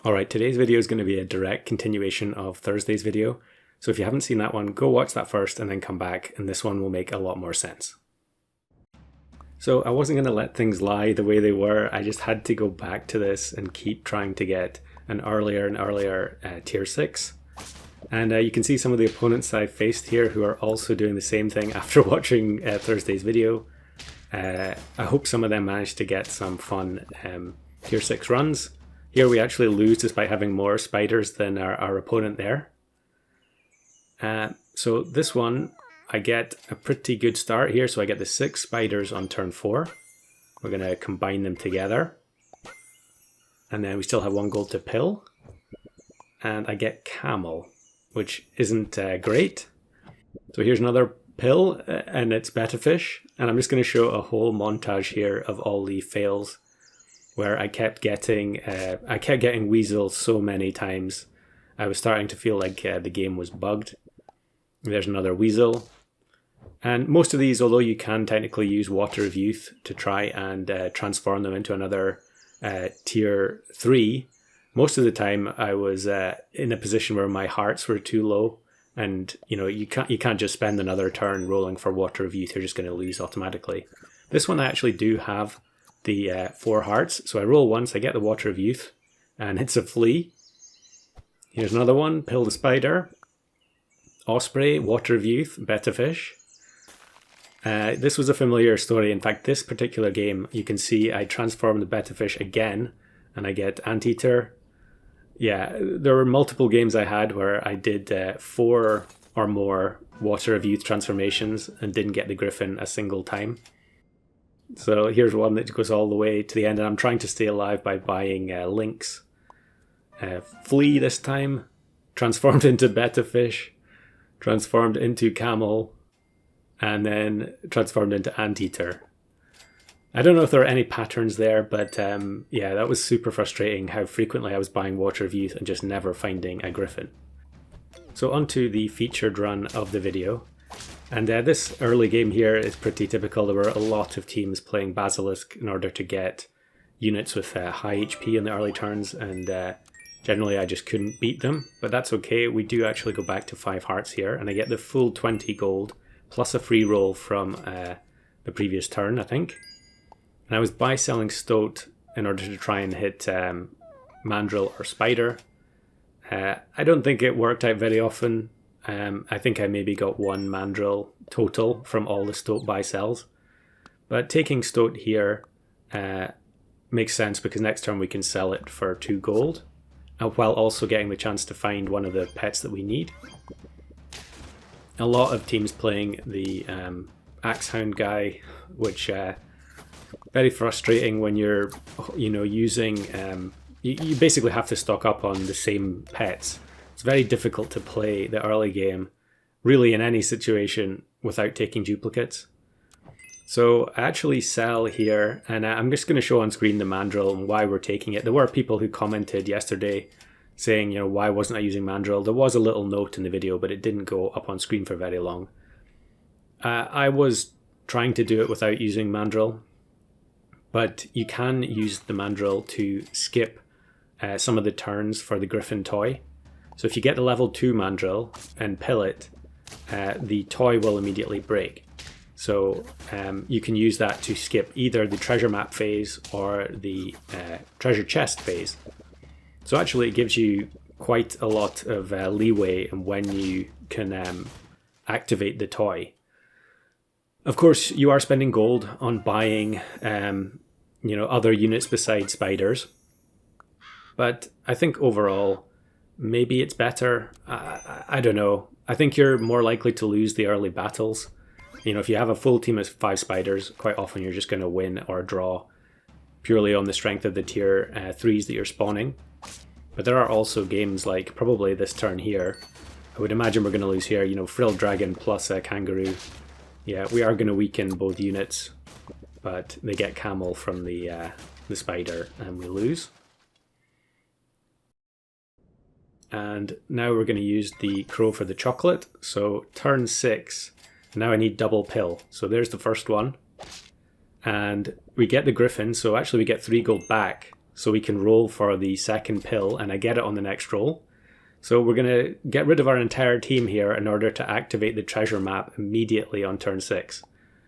Alright, today's video is going to be a direct continuation of Thursday's video, so if you haven't seen that one, go watch that first and then come back, and this one will make a lot more sense. So I wasn't going to let things lie the way they were. I just had to go back to this and keep trying to get an earlier and earlier tier 6. And you can see some of the opponents I faced here who are also doing the same thing after watching Thursday's video. I hope some of them managed to get some fun tier 6 runs. Here we actually lose despite having more spiders than our opponent there. So this one, I get a pretty good start here. So I get the 6 spiders on turn 4. We're going to combine them together. And then we still have 1 gold to pill. And I get camel, which isn't great. So here's another pill, and it's betta fish. And I'm just going to show a whole montage here of all the fails where I kept getting weasel so many times. I was starting to feel like the game was bugged. There's another weasel. And most of these, although you can technically use Water of Youth to try and transform them into another tier 3, most of the time I was in a position where my hearts were too low, and you can't just spend another turn rolling for Water of Youth. You're just going to lose automatically. This one I actually do have the 4 hearts, so I roll once, I get the Water of Youth, and it's a flea. Here's another one, pill the spider, osprey, Water of Youth, betta fish. This was a familiar story. In fact, this particular game, you can see I transform the betta fish again, and I get anteater. Yeah, there were multiple games I had where I did 4 or more Water of Youth transformations and didn't get the griffin a single time. So here's one that goes all the way to the end, and I'm trying to stay alive by buying links. Flea this time, transformed into betta fish, transformed into camel, and then transformed into anteater. I don't know if there are any patterns there, but yeah, that was super frustrating how frequently I was buying Water of Youth and just never finding a griffin. So onto the featured run of the video. And this early game here is pretty typical. There were a lot of teams playing Basilisk in order to get units with high HP in the early turns, and generally I just couldn't beat them, but that's okay. We do actually go back to 5 hearts here, and I get the full 20 gold plus a free roll from the previous turn, I think. And I was buy-selling Stoat in order to try and hit Mandrill or Spider. I don't think it worked out very often. I think I maybe got 1 Mandrill total from all the Stoat buy-sells. But taking Stoat here makes sense because next turn we can sell it for 2 gold, while also getting the chance to find one of the pets that we need. A lot of teams playing the Axehound guy, which very frustrating when you're using you basically have to stock up on the same pets. It's very difficult to play the early game really in any situation without taking duplicates. So I actually sell here, and I'm just going to show on screen the Mandrill and why we're taking it. There were people who commented yesterday saying, why wasn't I using Mandrill? There was a little note in the video, but it didn't go up on screen for very long. I was trying to do it without using Mandrill, but you can use the Mandrill to skip some of the turns for the Griffin toy. So if you get the level 2 Mandrill and pill it, the toy will immediately break. So you can use that to skip either the treasure map phase or the treasure chest phase. So actually it gives you quite a lot of leeway in when you can activate the toy. Of course, you are spending gold on buying other units besides spiders. But I think overall, maybe it's better. I don't know. I think you're more likely to lose the early battles. If you have a full team of 5 spiders, quite often you're just going to win or draw purely on the strength of the tier 3s that you're spawning. But there are also games like probably this turn here. I would imagine we're going to lose here. Frilled Dragon plus a Kangaroo. Yeah, we are going to weaken both units, but they get Camel from the spider and we lose. And now we're going to use the Crow for the chocolate. So turn 6. Now I need double pill. So there's the first one. And we get the Griffin. So actually we get 3 gold back. so we can roll for the second pill, and I get it on the next roll. So we're going to get rid of our entire team here in order to activate the treasure map immediately on turn 6.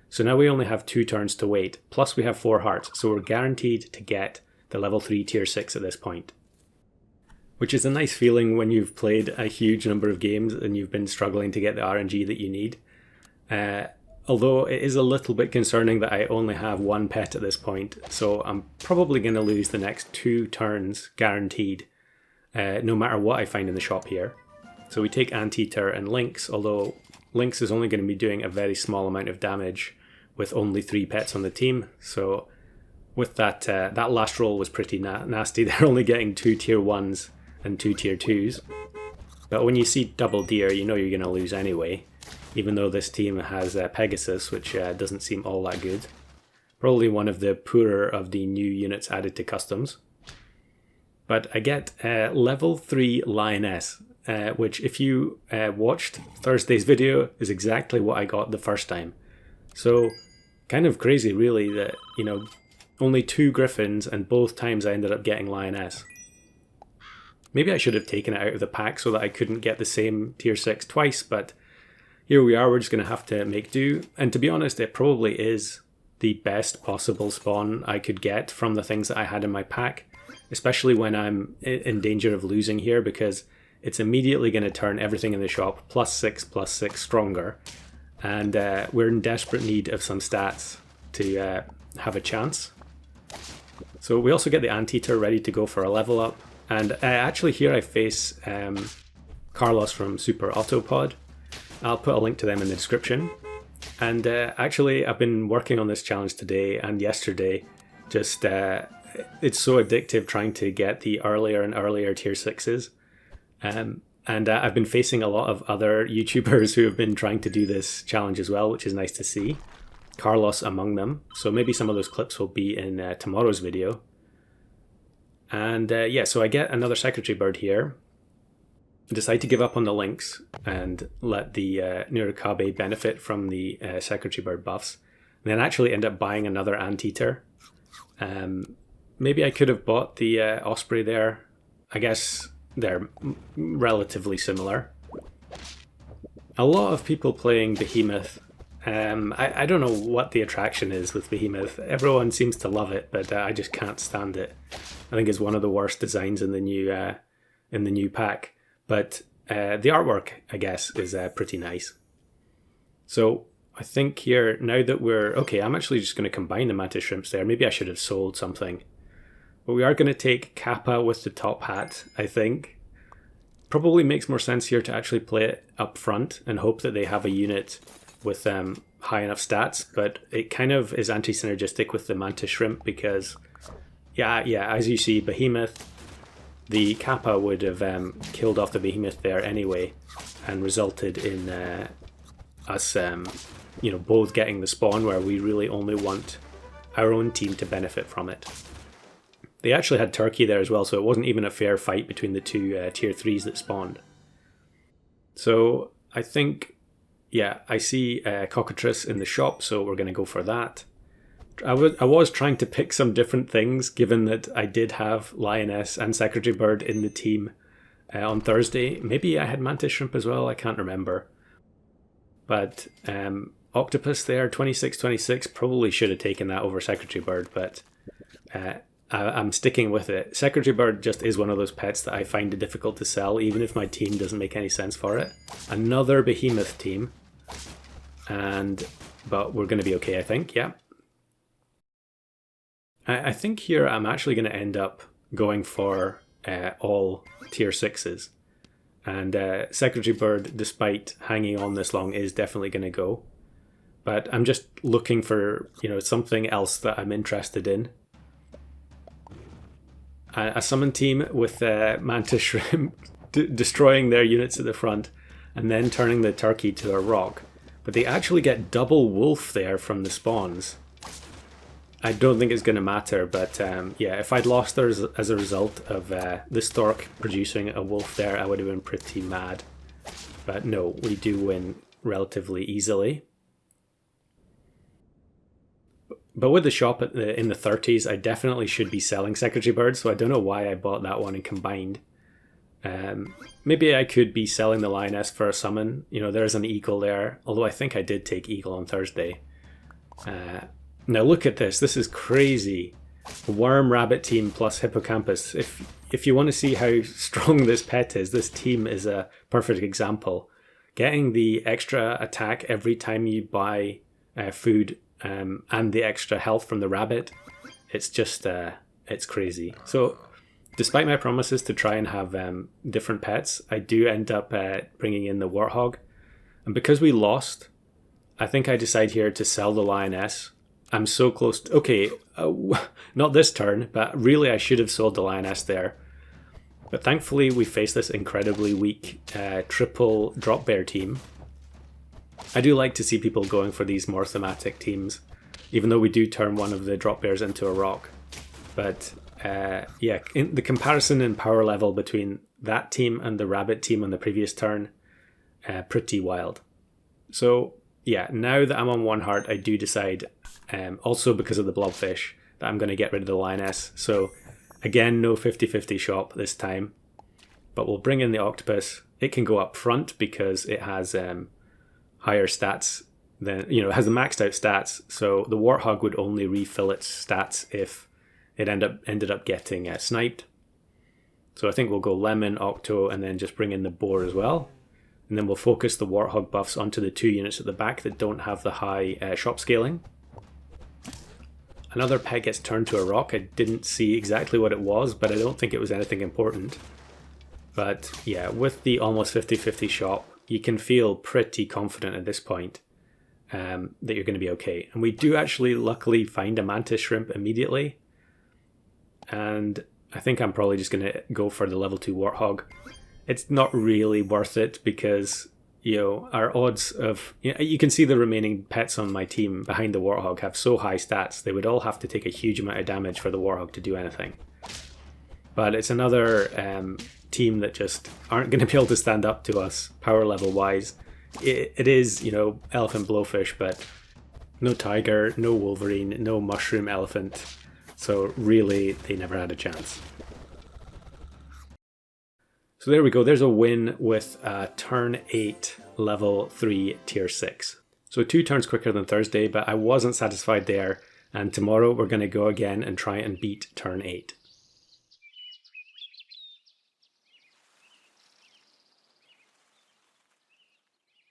So now we only have 2 turns to wait, plus we have 4 hearts, so we're guaranteed to get the level 3 tier 6 at this point. Which is a nice feeling when you've played a huge number of games and you've been struggling to get the RNG that you need. Although it is a little bit concerning that I only have 1 pet at this point, so I'm probably going to lose the next 2 turns guaranteed, no matter what I find in the shop here. So we take Anteater and Lynx, although Lynx is only going to be doing a very small amount of damage with only 3 pets on the team. So with that, that last roll was pretty nasty. They're only getting 2 tier 1s and 2 tier 2s. But when you see double deer, you know you're going to lose anyway, even though this team has Pegasus, which doesn't seem all that good. Probably one of the poorer of the new units added to customs. But I get level 3 Lioness, which if you watched Thursday's video is exactly what I got the first time. So kind of crazy really that, you know, only 2 Griffins and both times I ended up getting Lioness. Maybe I should have taken it out of the pack so that I couldn't get the same tier 6 twice, but here we are, we're just going to have to make do. And to be honest, it probably is the best possible spawn I could get from the things that I had in my pack, especially when I'm in danger of losing here, because it's immediately going to turn everything in the shop +6/+6 stronger. And we're in desperate need of some stats to have a chance. So we also get the Anteater ready to go for a level up. And actually here I face Carlos from Super Autopod. I'll put a link to them in the description. And actually I've been working on this challenge today and yesterday. Just it's so addictive trying to get the earlier and earlier tier 6s. And I've been facing a lot of other YouTubers who have been trying to do this challenge as well, which is nice to see. Carlos among them. So maybe some of those clips will be in tomorrow's video. And yeah, so I get another Secretary Bird here. I decide to give up on the Lynx and let the Nurikabe benefit from the Secretary Bird buffs. And then actually end up buying another Anteater. Maybe I could have bought the Osprey there. I guess they're relatively similar. A lot of people playing Behemoth. I don't know what the attraction is with Behemoth. Everyone seems to love it, but I just can't stand it. I think it's one of the worst designs in the new pack. But the artwork, I guess, is pretty nice. So I think here, now that we're... Okay, I'm actually just going to combine the Mantis Shrimps there. Maybe I should have sold something. But we are going to take Kappa with the top hat, I think. Probably makes more sense here to actually play it up front and hope that they have a unit with high enough stats. But it kind of is anti-synergistic with the Mantis Shrimp because... Yeah, as you see, Behemoth, the Kappa would have killed off the Behemoth there anyway and resulted in us, both getting the spawn where we really only want our own team to benefit from it. They actually had Turkey there as well, so it wasn't even a fair fight between the 2 tier 3s that spawned. So I think, yeah, I see Cockatrice in the shop, so we're going to go for that. I was trying to pick some different things, given that I did have Lioness and Secretary Bird in the team on Thursday. Maybe I had Mantis Shrimp as well, I can't remember. But Octopus there, 26-26, probably should have taken that over Secretary Bird, but I'm sticking with it. Secretary Bird just is one of those pets that I find it difficult to sell, even if my team doesn't make any sense for it. Another Behemoth team, but we're going to be okay, I think, yeah. I think here I'm actually going to end up going for all tier 6s. And Secretary Bird, despite hanging on this long, is definitely going to go. But I'm just looking for, something else that I'm interested in. A summon team with Mantis Shrimp destroying their units at the front and then turning the Turkey to a rock. But they actually get double wolf there from the spawns. I don't think it's going to matter, but yeah, if I'd lost there as a result of the Stork producing a wolf there, I would have been pretty mad. But no, we do win relatively easily. But with the shop in the 30s, I definitely should be selling secretary birds, so I don't know why I bought that one and combined. Maybe I could be selling the lioness for a summon. You know, there's an eagle there, although I think I did take eagle on Thursday. Now look at this. This is crazy. Worm rabbit team plus hippocampus. If you want to see how strong this pet is, this team is a perfect example. Getting the extra attack every time you buy food and the extra health from the rabbit, it's just it's crazy. So despite my promises to try and have different pets, I do end up bringing in the warthog. And because we lost, I think I decide here to sell the lioness. I'm so close to, okay, not this turn, but really I should have sold the lioness there. But thankfully we face this incredibly weak triple drop bear team. I do like to see people going for these more thematic teams, even though we do turn one of the drop bears into a rock. But yeah, in the comparison in power level between that team and the rabbit team on the previous turn, pretty wild. So yeah, now that I'm on 1 heart, I do decide, also because of the blobfish, that I'm going to get rid of the lioness. So again, no 50-50 shop this time, but we'll bring in the octopus. It can go up front because it has higher stats than, you know, it has the maxed out stats. So the warthog would only refill its stats if it ended up getting sniped. So I think we'll go lemon, octo, and then just bring in the boar as well. And then we'll focus the warthog buffs onto the 2 units at the back that don't have the high shop scaling. Another pet gets turned to a rock. I didn't see exactly what it was, but I don't think it was anything important. But yeah, with the almost 50-50 shop, you can feel pretty confident at this point that you're going to be okay. And we do actually luckily find a mantis shrimp immediately. And I think I'm probably just going to go for the level 2 warthog. It's not really worth it because, you know, our odds of, you can see the remaining pets on my team behind the warthog have so high stats, they would all have to take a huge amount of damage for the warthog to do anything. But it's another team that just aren't going to be able to stand up to us power level wise. It is, you know, elephant blowfish, but no tiger, no wolverine, no mushroom elephant. So really, they never had a chance. So there we go, there's a win with turn 8, level 3, tier 6. So 2 turns quicker than Thursday, but I wasn't satisfied there, and tomorrow we're going to go again and try and beat turn 8.